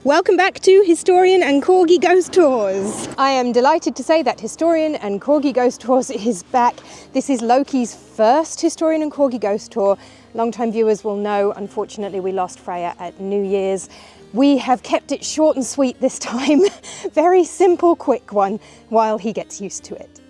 Welcome back to Historian and Corgi Ghost Tours. I am delighted to say that Historian and Corgi Ghost Tours is back. This is Loki's first Historian and Corgi Ghost Tour. Long-time viewers will know, unfortunately, we lost Freya at New Year's. We have kept it short and sweet this time. Very simple, quick one, while he gets used to it.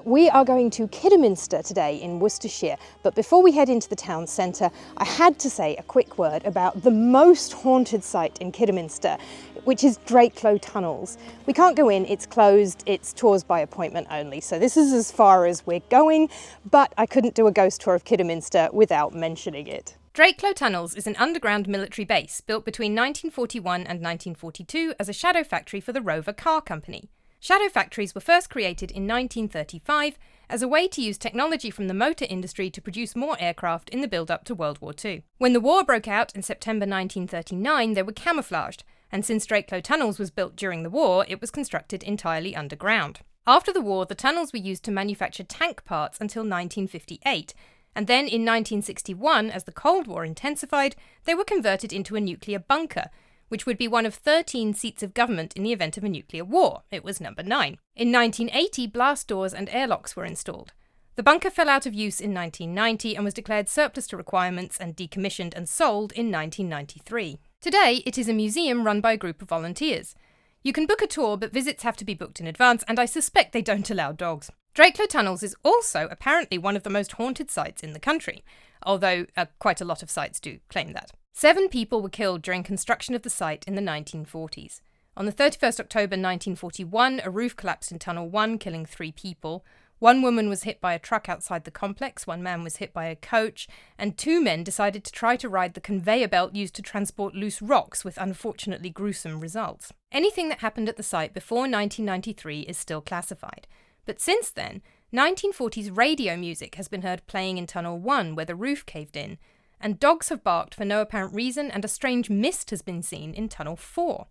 We are going to Kidderminster today in Worcestershire, but before we head into the town centre, I had to say a quick word about the most haunted site in Kidderminster, which is Drakelow Tunnels. We can't go in, it's closed, it's tours by appointment only, so this is as far as we're going, but I couldn't do a ghost tour of Kidderminster without mentioning it. Drakelow Tunnels is an underground military base built between 1941 and 1942 as a shadow factory for the Rover Car Company. Shadow factories were first created in 1935 as a way to use technology from the motor industry to produce more aircraft in the build-up to World War II. When the war broke out in September 1939, they were camouflaged, and since Drakelow Tunnels was built during the war, it was constructed entirely underground. After the war, the tunnels were used to manufacture tank parts until 1958, and then in 1961, as the Cold War intensified, they were converted into a nuclear bunker, which would be one of 13 seats of government in the event of a nuclear war. It was number 9. In 1980, blast doors and airlocks were installed. The bunker fell out of use in 1990 and was declared surplus to requirements and decommissioned and sold in 1993. Today, it is a museum run by a group of volunteers. You can book a tour, but visits have to be booked in advance, and I suspect they don't allow dogs. Drakelow Tunnels is also apparently one of the most haunted sites in the country, although quite a lot of sites do claim that. 7 people were killed during construction of the site in the 1940s. On the 31st October 1941, a roof collapsed in Tunnel 1, killing 3 people. 1 woman was hit by a truck outside the complex, 1 man was hit by a coach, and 2 men decided to try to ride the conveyor belt used to transport loose rocks, with unfortunately gruesome results. Anything that happened at the site before 1993 is still classified. But since then, 1940s radio music has been heard playing in Tunnel 1, where the roof caved in, and dogs have barked for no apparent reason, and a strange mist has been seen in Tunnel 4.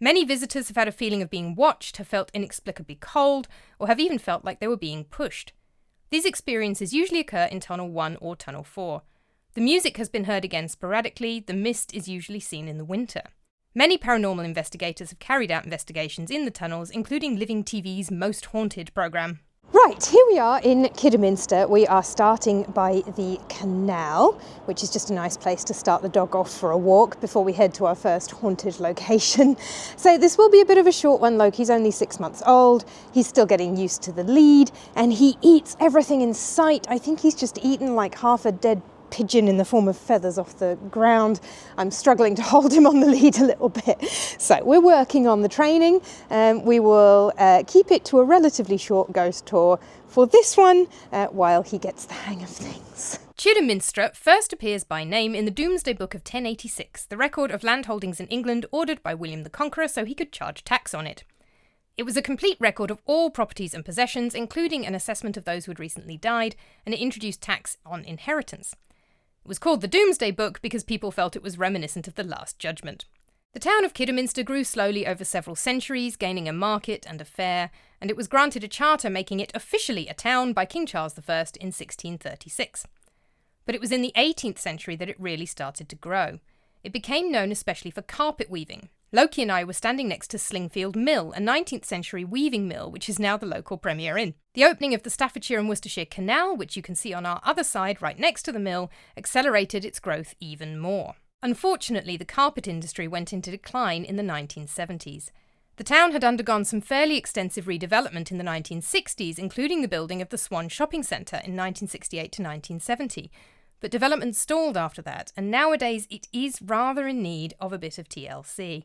Many visitors have had a feeling of being watched, have felt inexplicably cold, or have even felt like they were being pushed. These experiences usually occur in Tunnel 1 or Tunnel 4. The music has been heard again sporadically, the mist is usually seen in the winter. Many paranormal investigators have carried out investigations in the tunnels, including Living TV's Most Haunted programme. Right, here we are in Kidderminster. We are starting by the canal, which is just a nice place to start the dog off for a walk before we head to our first haunted location. So this will be a bit of a short one. Loki's only 6 months old. He's still getting used to the lead, and he eats everything in sight. I think he's just eaten like half a dead pigeon in the form of feathers off the ground. I'm struggling to hold him on the lead a little bit. So we're working on the training. We will keep it to a relatively short ghost tour for this one while he gets the hang of things. Kidderminster first appears by name in the Domesday Book of 1086, the record of landholdings in England ordered by William the Conqueror so he could charge tax on it. It was a complete record of all properties and possessions, including an assessment of those who had recently died, and it introduced tax on inheritance. It was called the Domesday Book because people felt it was reminiscent of the Last Judgment. The town of Kidderminster grew slowly over several centuries, gaining a market and a fair, and it was granted a charter making it officially a town by King Charles I in 1636. But it was in the 18th century that it really started to grow. It became known especially for carpet weaving. Loki and I were standing next to Slingfield Mill, a 19th century weaving mill, which is now the local Premier Inn. The opening of the Staffordshire and Worcestershire Canal, which you can see on our other side right next to the mill, accelerated its growth even more. Unfortunately, the carpet industry went into decline in the 1970s. The town had undergone some fairly extensive redevelopment in the 1960s, including the building of the Swan shopping centre in 1968 to 1970. But development stalled after that, and nowadays it is rather in need of a bit of TLC.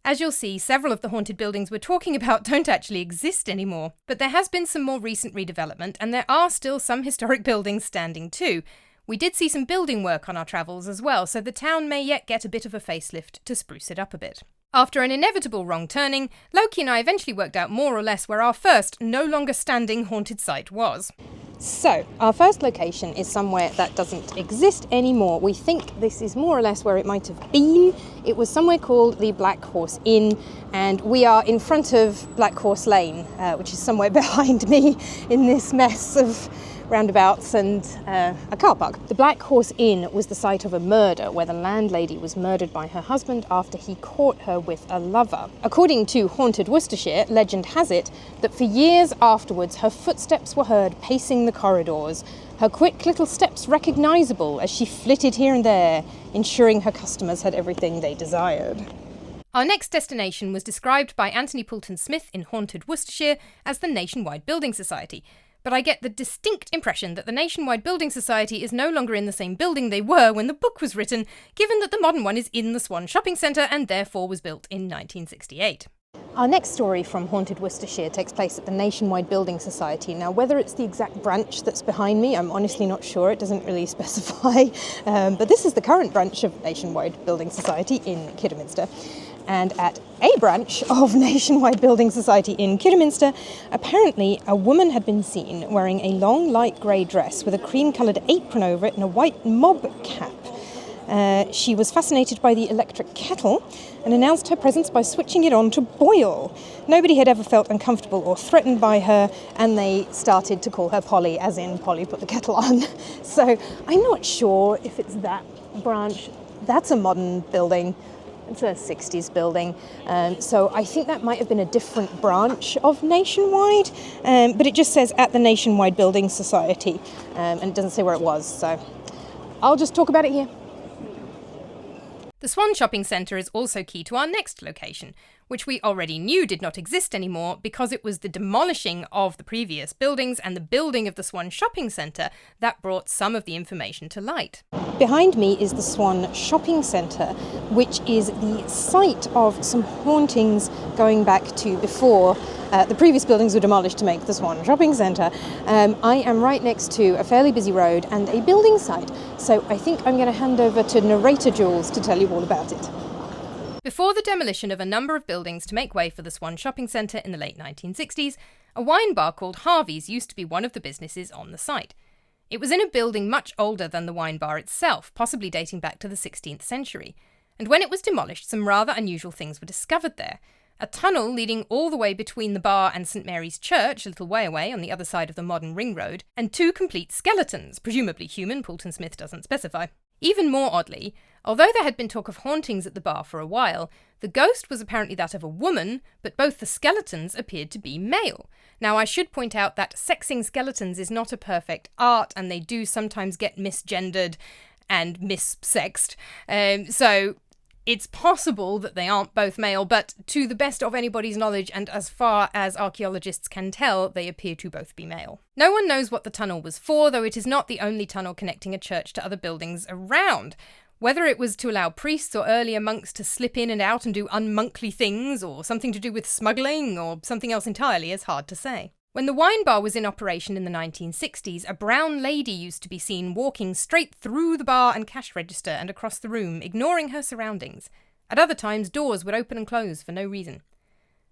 As you'll see, several of the haunted buildings we're talking about don't actually exist anymore, but there has been some more recent redevelopment, and there are still some historic buildings standing too. We did see some building work on our travels as well, so the town may yet get a bit of a facelift to spruce it up a bit. After an inevitable wrong turning, Loki and I eventually worked out more or less where our first, no longer standing haunted site was. So, our first location is somewhere that doesn't exist anymore. We think this is more or less where it might have been. It was somewhere called the Black Horse Inn, and we are in front of Black Horse Lane, which is somewhere behind me in this mess of roundabouts and a car park. The Black Horse Inn was the site of a murder where the landlady was murdered by her husband after he caught her with a lover. According to Haunted Worcestershire, legend has it that for years afterwards her footsteps were heard pacing the corridors, her quick little steps recognisable as she flitted here and there, ensuring her customers had everything they desired. Our next destination was described by Anthony Poulton-Smith in Haunted Worcestershire as the Nationwide Building Society, but I get the distinct impression that the Nationwide Building Society is no longer in the same building they were when the book was written, given that the modern one is in the Swan shopping centre and therefore was built in 1968. Our next story from Haunted Worcestershire takes place at the Nationwide Building Society. Now, whether it's the exact branch that's behind me, I'm honestly not sure. It doesn't really specify. But this is the current branch of Nationwide Building Society in Kidderminster. And at a branch of Nationwide Building Society in Kidderminster, apparently a woman had been seen wearing a long light grey dress with a cream-coloured apron over it and a white mob cap. She was fascinated by the electric kettle and announced her presence by switching it on to boil. Nobody had ever felt uncomfortable or threatened by her, and they started to call her Polly, as in Polly put the kettle on. So I'm not sure if it's that branch. That's a modern building. It's a 60s building, so I think that might have been a different branch of Nationwide, but it just says at the Nationwide Building Society, and it doesn't say where it was, so I'll just talk about it here. The Swan shopping centre is also key to our next location, which we already knew did not exist anymore because it was the demolishing of the previous buildings and the building of the Swan shopping centre that brought some of the information to light. Behind me is the Swan shopping centre, which is the site of some hauntings going back to before the previous buildings were demolished to make the Swan shopping centre. I am right next to a fairly busy road and a building site, so I think I'm going to hand over to narrator Jules to tell you all about it. Before the demolition of a number of buildings to make way for the Swan shopping centre in the late 1960s, a wine bar called Harvey's used to be one of the businesses on the site. It was in a building much older than the wine bar itself, possibly dating back to the 16th century. And when it was demolished, some rather unusual things were discovered there. A tunnel leading all the way between the bar and St Mary's Church, a little way away on the other side of the modern ring road, and 2 complete skeletons, presumably human, Poulton-Smith doesn't specify. Even more oddly, although there had been talk of hauntings at the bar for a while, the ghost was apparently that of a woman, but both the skeletons appeared to be male. Now, I should point out that sexing skeletons is not a perfect art, and they do sometimes get misgendered and missexed. So it's possible that they aren't both male, but to the best of anybody's knowledge, and as far as archaeologists can tell, they appear to both be male. No one knows what the tunnel was for, though it is not the only tunnel connecting a church to other buildings around. Whether it was to allow priests or earlier monks to slip in and out and do unmonkly things, or something to do with smuggling, or something else entirely, is hard to say. When the wine bar was in operation in the 1960s, a brown lady used to be seen walking straight through the bar and cash register and across the room, ignoring her surroundings. At other times, doors would open and close for no reason.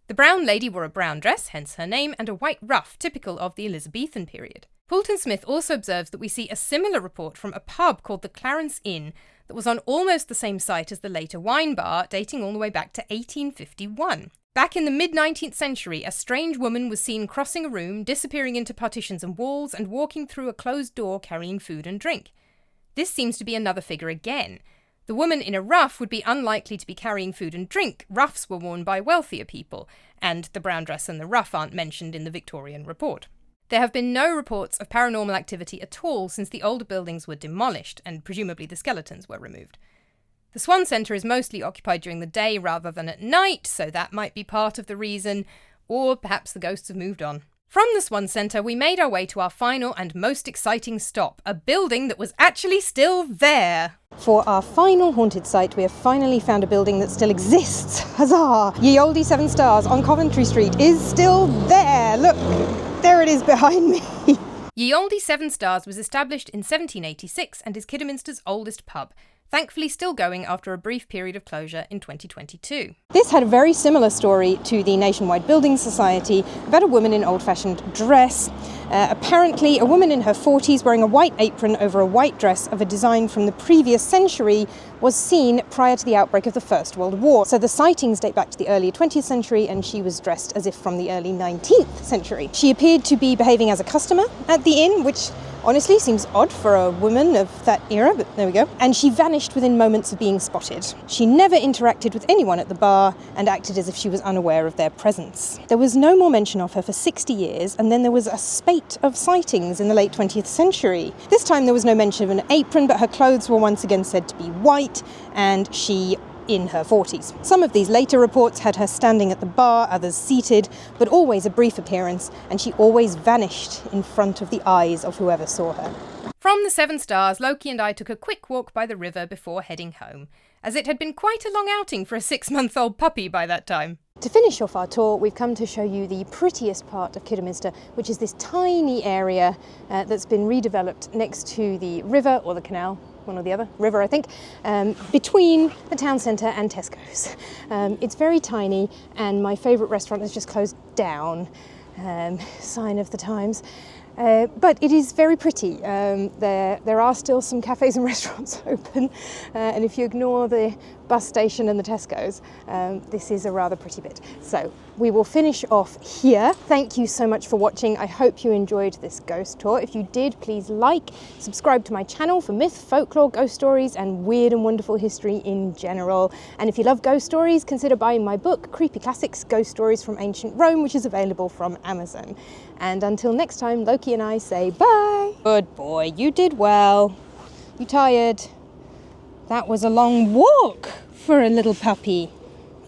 The brown lady wore a brown dress, hence her name, and a white ruff, typical of the Elizabethan period. Poulton-Smith also observes that we see a similar report from a pub called the Clarence Inn that was on almost the same site as the later wine bar, dating all the way back to 1851. Back in the mid-19th century, a strange woman was seen crossing a room, disappearing into partitions and walls, and walking through a closed door carrying food and drink. This seems to be another figure again. The woman in a ruff would be unlikely to be carrying food and drink. Ruffs were worn by wealthier people, and the brown dress and the ruff aren't mentioned in the Victorian report. There have been no reports of paranormal activity at all since the older buildings were demolished, and presumably the skeletons were removed. The Swan Centre is mostly occupied during the day rather than at night, so that might be part of the reason, or perhaps the ghosts have moved on. From the Swan Centre, we made our way to our final and most exciting stop, a building that was actually still there. For our final haunted site, we have finally found a building that still exists. Huzzah! Ye Olde 7 Stars on Coventry Street is still there. Look, there it is behind me. Ye Olde 7 Stars was established in 1786 and is Kidderminster's oldest pub, thankfully still going after a brief period of closure in 2022. This had a very similar story to the Nationwide Building Society about a woman in old-fashioned dress. Apparently, a woman in her 40s wearing a white apron over a white dress of a design from the previous century was seen prior to the outbreak of the First World War. So the sightings date back to the early 20th century, and she was dressed as if from the early 19th century. She appeared to be behaving as a customer at the inn, which Honestly, seems odd for a woman of that era, but there we go. And she vanished within moments of being spotted. She never interacted with anyone at the bar and acted as if she was unaware of their presence. There was no more mention of her for 60 years, and then there was a spate of sightings in the late 20th century. This time there was no mention of an apron, but her clothes were once again said to be white, and she in her 40s. Some of these later reports had her standing at the bar, others seated, but always a brief appearance, and she always vanished in front of the eyes of whoever saw her. From the Seven Stars, Loki and I took a quick walk by the river before heading home, as it had been quite a long outing for a 6-month-old puppy by that time. To finish off our tour, we've come to show you the prettiest part of Kidderminster, which is this tiny area that's been redeveloped next to the river, or the canal, one or the other, river I think, between the town centre and Tesco's. It's very tiny, and my favourite restaurant has just closed down, sign of the times. But it is very pretty. There are still some cafes and restaurants open, and if you ignore the bus station and the Tesco's, this is a rather pretty bit. So we will finish off here. Thank you so much for watching. I hope you enjoyed this ghost tour. If you did, please like, subscribe to my channel for myth, folklore, ghost stories, and weird and wonderful history in general. And if you love ghost stories, consider buying my book, Creepy Classics, Ghost Stories from Ancient Rome, which is available from Amazon. And until next time, Loki and I say bye. Good boy, you did well. You tired? That was a long walk for a little puppy.